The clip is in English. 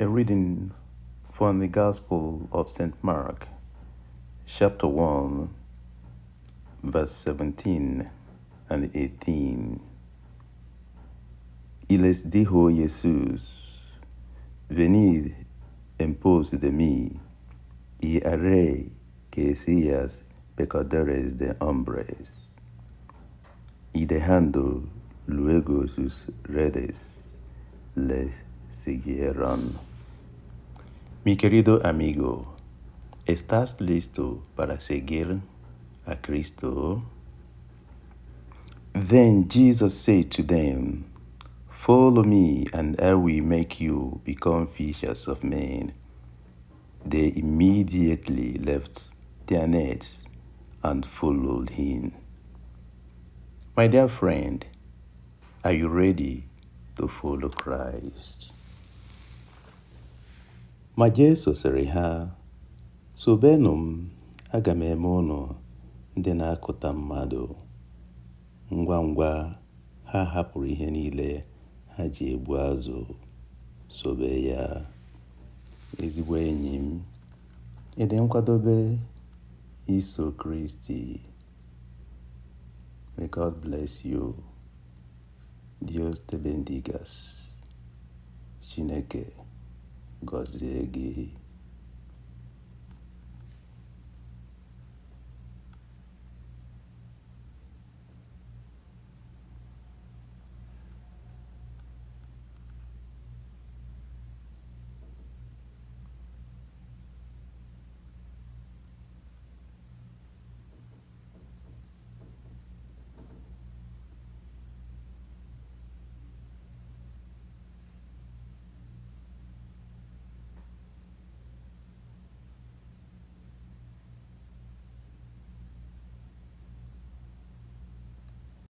A reading from the Gospel of St. Mark, chapter 1, verse 17 and 18. Y les dijo Jesús, venid en pos de mí, y haré que seáis pecadores de hombres. Y dejando luego sus redes, les siguieron. Mi querido amigo, ¿estás listo para seguir a Cristo? Then Jesus said to them, follow me, and I will make you become fishers of men. They immediately left their nets and followed him. My dear friend, are you ready to follow Christ? Ma Jesu sịrị ha, sobenụ m, aga m eme unu ndị na-akụta mmadụ. Ngwa ngwa ha hapụrụ ihe niile ha ji egbu azụ sobe ya. Ezigbo enyi m, ị dị nkwadobe iso Kristi? May God bless you. Dios te bendigas. Chineke gọzie gị.